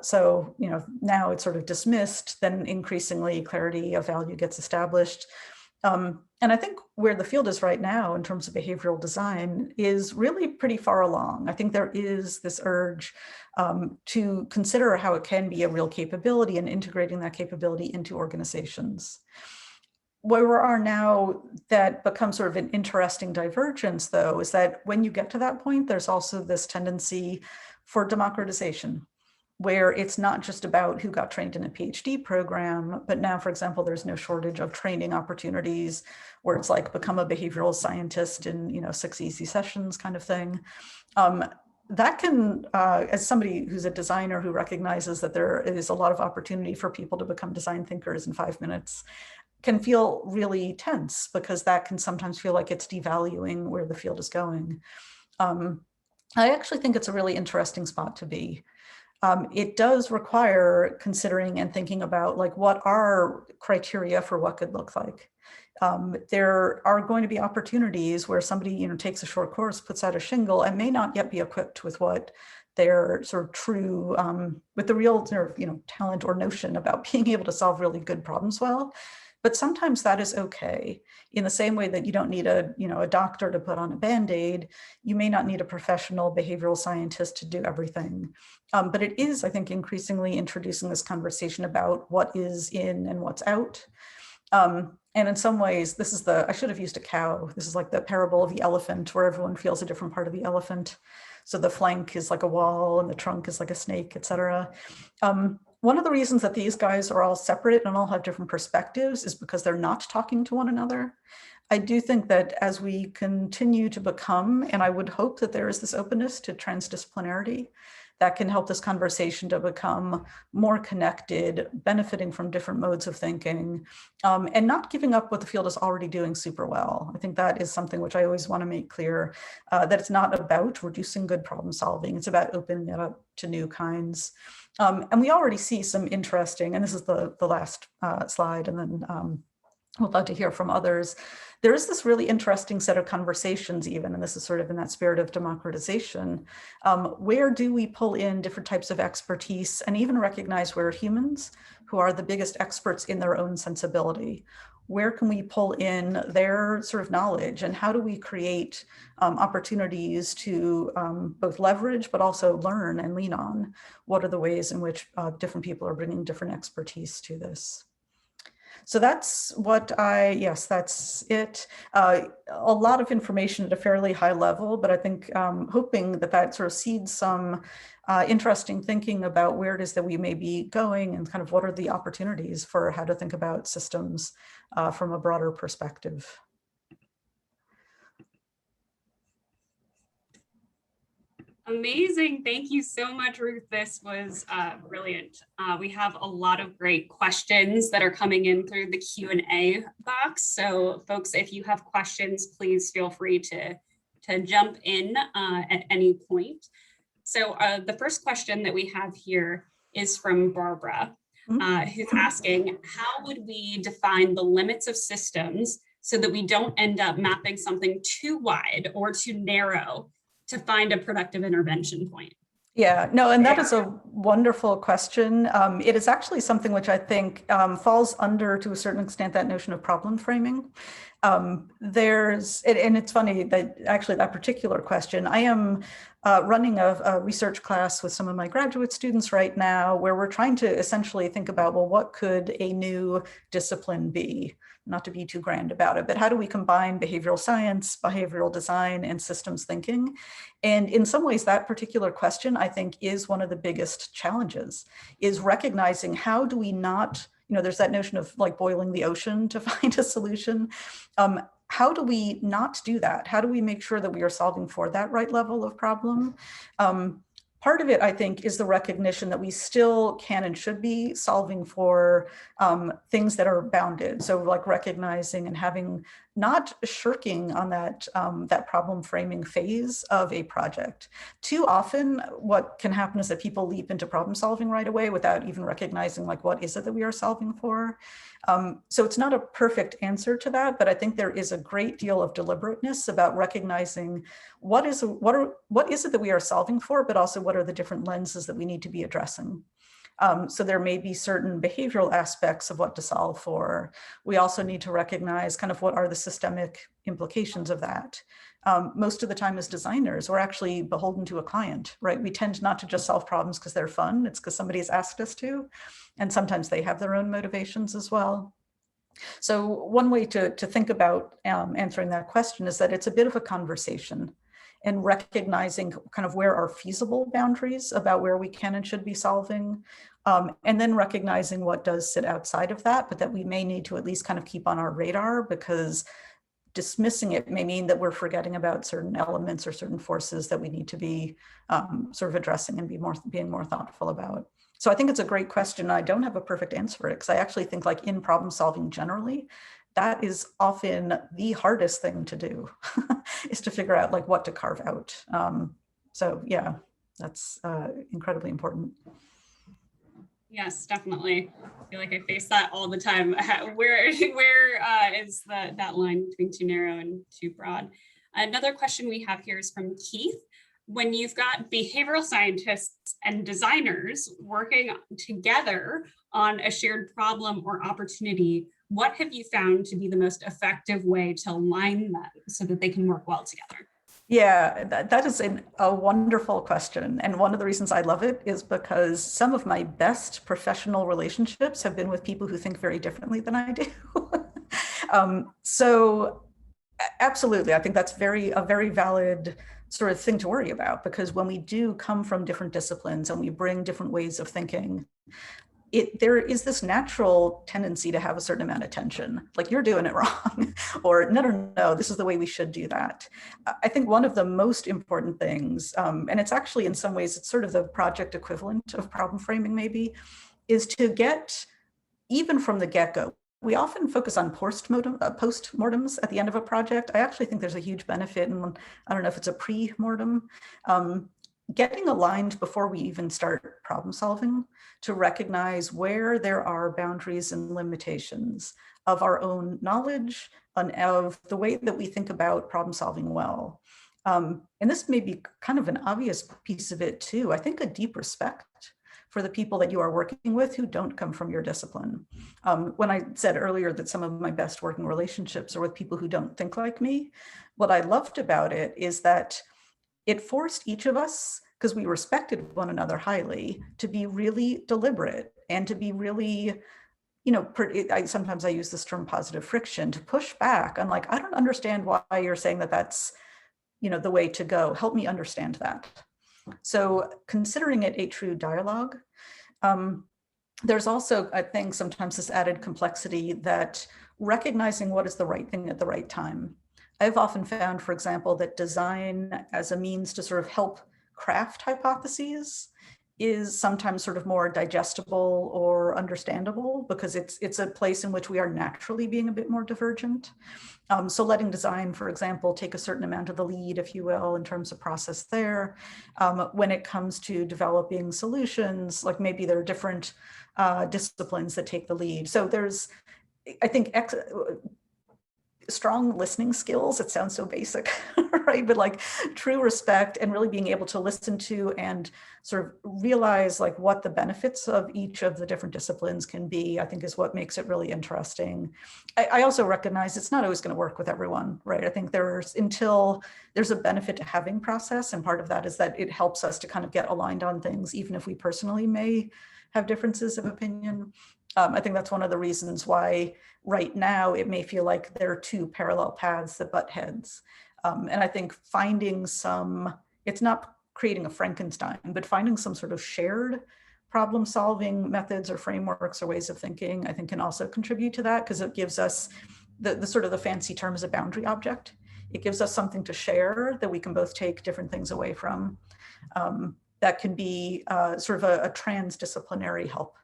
So, now it's sort of dismissed, then increasingly clarity of value gets established. And I think where the field is right now in terms of behavioral design is really pretty far along. I think there is this urge to consider how it can be a real capability and integrating that capability into organizations. Where we are now that becomes sort of an interesting divergence, though, is that when you get to that point, there's also this tendency for democratization, where it's not just about who got trained in a PhD program, but now, for example, there's no shortage of training opportunities where it's like become a behavioral scientist in 6 easy sessions kind of thing. That can, as somebody who's a designer who recognizes that there is a lot of opportunity for people to become design thinkers in 5 minutes, can feel really tense because that can sometimes feel like it's devaluing where the field is going. I actually think it's a really interesting spot to be. It does require considering and thinking about like what are criteria for what good looks like. There are going to be opportunities where somebody takes a short course, puts out a shingle, and may not yet be equipped with what their sort of true, with the real talent or notion about being able to solve really good problems well. But sometimes that is okay. In the same way that you don't need a doctor to put on a Band-Aid, you may not need a professional behavioral scientist to do everything. But it is, I think, increasingly introducing this conversation about what is in and what's out. And in some ways, this is I should have used a cow. This is like the parable of the elephant where everyone feels a different part of the elephant. So the flank is like a wall and the trunk is like a snake, et cetera. One of the reasons that these guys are all separate and all have different perspectives is because they're not talking to one another. I do think that as we continue to become, and I would hope that there is this openness to transdisciplinarity, that can help this conversation to become more connected, benefiting from different modes of thinking, and not giving up what the field is already doing super well. I think that is something which I always want to make clear, that it's not about reducing good problem solving, it's about opening it up to new kinds. And we already see some interesting, and this is the last slide, and then we'd love to hear from others. There is this really interesting set of conversations even, and this is sort of in that spirit of democratization. Where do we pull in different types of expertise and even recognize we're humans who are the biggest experts in their own sensibility? Where can we pull in their sort of knowledge, and how do we create opportunities to both leverage but also learn and lean on? What are the ways in which different people are bringing different expertise to this? So that's that's it. A lot of information at a fairly high level, but I think hoping that sort of seeds some interesting thinking about where it is that we may be going and kind of what are the opportunities for how to think about systems from a broader perspective. Amazing. Thank you so much, Ruth. This was brilliant. We have a lot of great questions that are coming in through the Q&A box. So folks, if you have questions, please feel free to jump in at any point. So the first question that we have here is from Barbara, who's asking, how would we define the limits of systems so that we don't end up mapping something too wide or too narrow to find a productive intervention point? Yeah, no, and that is a wonderful question. It is actually something which I think falls under, to a certain extent, that notion of problem framing. And it's funny that actually that particular question, I am running a research class with some of my graduate students right now, where we're trying to essentially think about, well, what could a new discipline be? Not to be too grand about it, but how do we combine behavioral science, behavioral design, and systems thinking? And in some ways, that particular question, I think, is one of the biggest challenges, is recognizing how do we not, there's that notion of like boiling the ocean to find a solution. How do we not do that? How do we make sure that we are solving for that right level of problem? Part part of it, I think, is the recognition that we still can and should be solving for things that are bounded. So like recognizing and having, not shirking on that, that problem framing phase of a project. Too often, what can happen is that people leap into problem solving right away without even recognizing like, what is it that we are solving for? So it's not a perfect answer to that, but I think there is a great deal of deliberateness about recognizing what is it that we are solving for, but also what are the different lenses that we need to be addressing. So there may be certain behavioral aspects of what to solve for. We also need to recognize kind of what are the systemic implications of that. Most of the time as designers, we're actually beholden to a client, right? We tend not to just solve problems because they're fun. It's because somebody has asked us to. And sometimes they have their own motivations as well. So one way to think about answering that question is that it's a bit of a conversation, and recognizing kind of where are feasible boundaries about where we can and should be solving, and then recognizing what does sit outside of that, but that we may need to at least kind of keep on our radar, because dismissing it may mean that we're forgetting about certain elements or certain forces that we need to be sort of addressing and being more thoughtful about. So I think it's a great question. I don't have a perfect answer for it, because I actually think like in problem solving generally, that is often the hardest thing to do is to figure out like what to carve out. So yeah, that's incredibly important. Yes, definitely. I feel like I face that all the time. Where is that line between too narrow and too broad? Another question we have here is from Keith. When you've got behavioral scientists and designers working together on a shared problem or opportunity, what have you found to be the most effective way to align them so that they can work well together? Yeah, that is a wonderful question. And one of the reasons I love it is because some of my best professional relationships have been with people who think very differently than I do. So absolutely, I think that's a very valid sort of thing to worry about, because when we do come from different disciplines and we bring different ways of thinking, there is this natural tendency to have a certain amount of tension, like you're doing it wrong, or no, this is the way we should do that. I think one of the most important things, and it's actually in some ways, it's sort of the project equivalent of problem framing maybe, is to get, even from the get-go, we often focus on post-mortems at the end of a project. I actually think there's a huge benefit, and I don't know if it's a pre-mortem, getting aligned before we even start problem solving, to recognize where there are boundaries and limitations of our own knowledge and of the way that we think about problem solving well. And this may be kind of an obvious piece of it too. I think a deep respect for the people that you are working with who don't come from your discipline. When I said earlier that some of my best working relationships are with people who don't think like me, what I loved about it is that it forced each of us, because we respected one another highly, to be really deliberate and to be really, sometimes I use this term positive friction, to push back on like, I don't understand why you're saying that that's, the way to go. Help me understand that. So considering it a true dialogue, there's also, I think, sometimes this added complexity that recognizing what is the right thing at the right time. I've often found, for example, that design as a means to sort of help craft hypotheses is sometimes sort of more digestible or understandable, because it's a place in which we are naturally being a bit more divergent. So letting design, for example, take a certain amount of the lead, if you will, in terms of process there. When it comes to developing solutions, like maybe there are different disciplines that take the lead. So there's, I think, strong listening skills. It sounds so basic, right? But like true respect and really being able to listen to and sort of realize like what the benefits of each of the different disciplines can be, I think is what makes it really interesting. I also recognize it's not always going to work with everyone, right? I think until there's a benefit to having process, and part of that is that it helps us to kind of get aligned on things, even if we personally may have differences of opinion. I think that's one of the reasons why right now it may feel like there are two parallel paths that butt heads. And I think finding it's not creating a Frankenstein, but finding some sort of shared problem solving methods or frameworks or ways of thinking, I think can also contribute to that, because it gives us the sort of the fancy term is a boundary object. It gives us something to share that we can both take different things away from. that can be sort of a transdisciplinary help.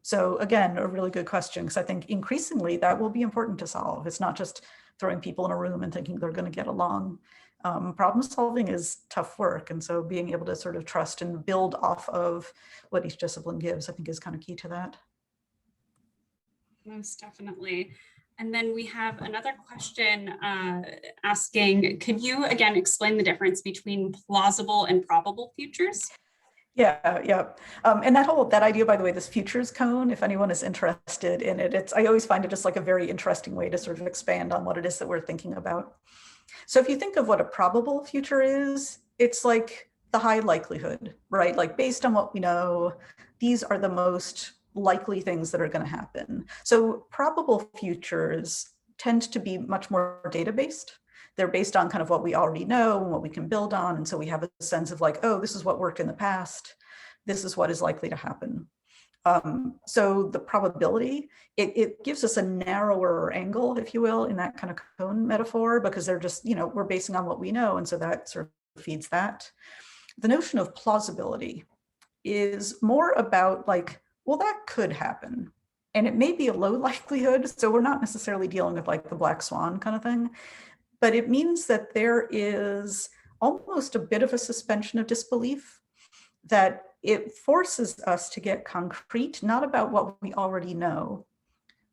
So again, a really good question, because I think increasingly that will be important to solve. It's not just throwing people in a room and thinking they're going to get along. Problem solving is tough work. And so being able to sort of trust and build off of what each discipline gives, I think is kind of key to that. Most definitely. And then we have another question asking, could you again explain the difference between plausible and probable futures? Yeah. And that idea, by the way, this futures cone, if anyone is interested in it, I always find it just like a very interesting way to sort of expand on what it is that we're thinking about. So if you think of what a probable future is, it's like the high likelihood, right? Like based on what we know, these are the most likely things that are going to happen. So probable futures tend to be much more data-based. They're based on kind of what we already know and what we can build on. And so we have a sense of like, oh, this is what worked in the past. This is what is likely to happen. So the probability, it gives us a narrower angle, if you will, in that kind of cone metaphor, because they're just, we're basing on what we know. And so that sort of feeds that. The notion of plausibility is more about like, well, that could happen. And it may be a low likelihood. So we're not necessarily dealing with like the black swan kind of thing, but it means that there is almost a bit of a suspension of disbelief, that it forces us to get concrete, not about what we already know,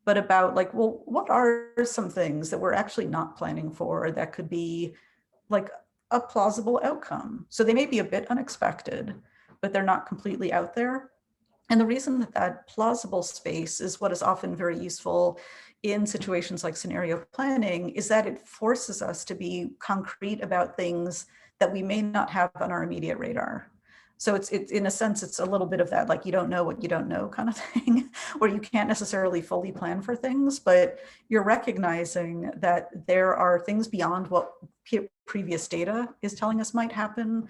but about like, well, what are some things that we're actually not planning for that could be like a plausible outcome? So they may be a bit unexpected, but they're not completely out there. And the reason that plausible space is what is often very useful in situations like scenario planning is that it forces us to be concrete about things that we may not have on our immediate radar. So it's in a sense, it's a little bit of that, like you don't know what you don't know kind of thing, where you can't necessarily fully plan for things, but you're recognizing that there are things beyond what previous data is telling us might happen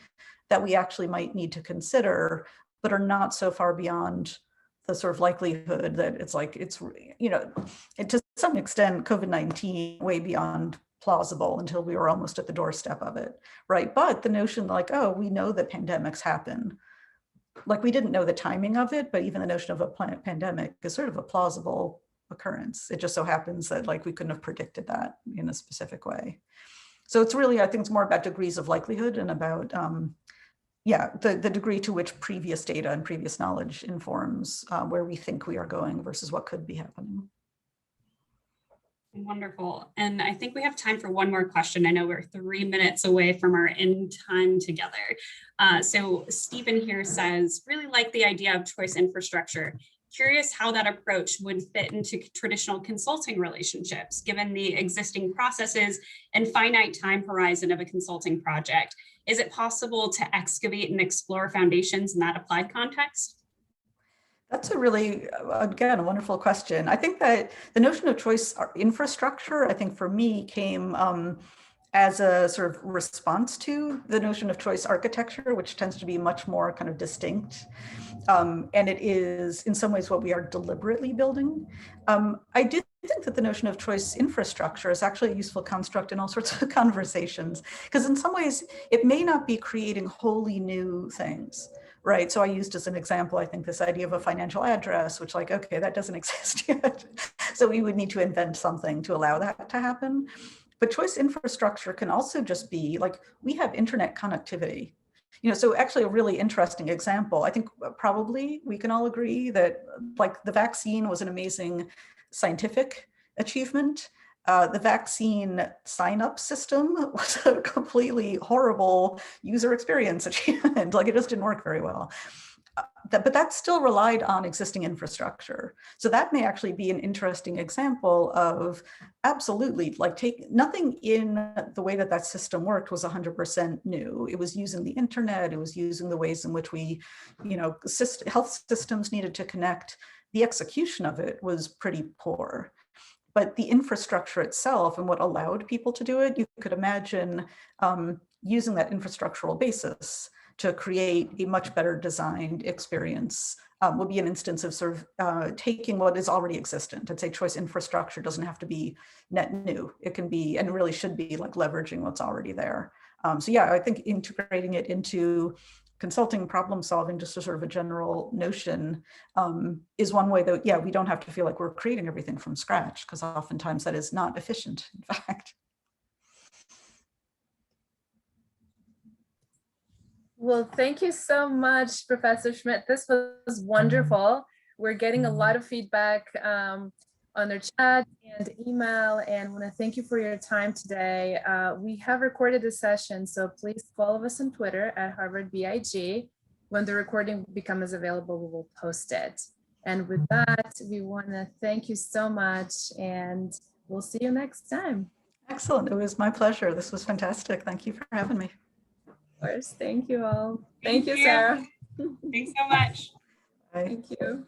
that we actually might need to consider, but are not so far beyond the sort of likelihood that it's like, it's, to some extent, COVID-19 way beyond plausible until we were almost at the doorstep of it, right? But the notion like, oh, we know that pandemics happen. Like we didn't know the timing of it, but even the notion of a pandemic is sort of a plausible occurrence. It just so happens that like we couldn't have predicted that in a specific way. So it's really, I think it's more about degrees of likelihood and about, the degree to which previous data and previous knowledge informs where we think we are going versus what could be happening. Wonderful. And I think we have time for one more question. I know we're 3 minutes away from our end time together. So Stephen here says, really like the idea of choice infrastructure. Curious how that approach would fit into traditional consulting relationships, given the existing processes and finite time horizon of a consulting project. Is it possible to excavate and explore foundations in that applied context? That's a really, again, a wonderful question. I think that the notion of choice infrastructure, I think for me came as a sort of response to the notion of choice architecture, which tends to be much more kind of distinct. And it is in some ways what we are deliberately building. I did think that the notion of choice infrastructure is actually a useful construct in all sorts of conversations, because in some ways it may not be creating wholly new things. Right. So I used as an example, I think this idea of a financial address, which like, okay, that doesn't exist yet. So we would need to invent something to allow that to happen. But choice infrastructure can also just be like, we have internet connectivity. So actually a really interesting example, I think probably we can all agree that like the vaccine was an amazing scientific achievement. The vaccine sign-up system was a completely horrible user experience achievement. Like it just didn't work very well. But that still relied on existing infrastructure. So that may actually be an interesting example of absolutely like nothing in the way that system worked was 100% new. It was using the internet. It was using the ways in which we, health systems needed to connect. The execution of it was pretty poor. But the infrastructure itself and what allowed people to do it, you could imagine using that infrastructural basis to create a much better designed experience would be an instance of sort of taking what is already existent. I'd say choice infrastructure doesn't have to be net new. It can be, and really should be like leveraging what's already there. So yeah, I think integrating it into consulting, problem solving, just a sort of a general notion, is one way that, yeah, we don't have to feel like we're creating everything from scratch, because oftentimes that is not efficient, in fact. Well, thank you so much, Professor Schmidt. This was wonderful. We're getting a lot of feedback on their chat and email, and want to thank you for your time today. We have recorded this session, so please follow us on Twitter at HarvardBIG. When the recording becomes available, we will post it. And with that, we want to thank you so much, and we'll see you next time. Excellent. It was my pleasure. This was fantastic. Thank you for having me. Of course. Thank you all. Thank you, Sarah. Thanks so much. Bye. Thank you.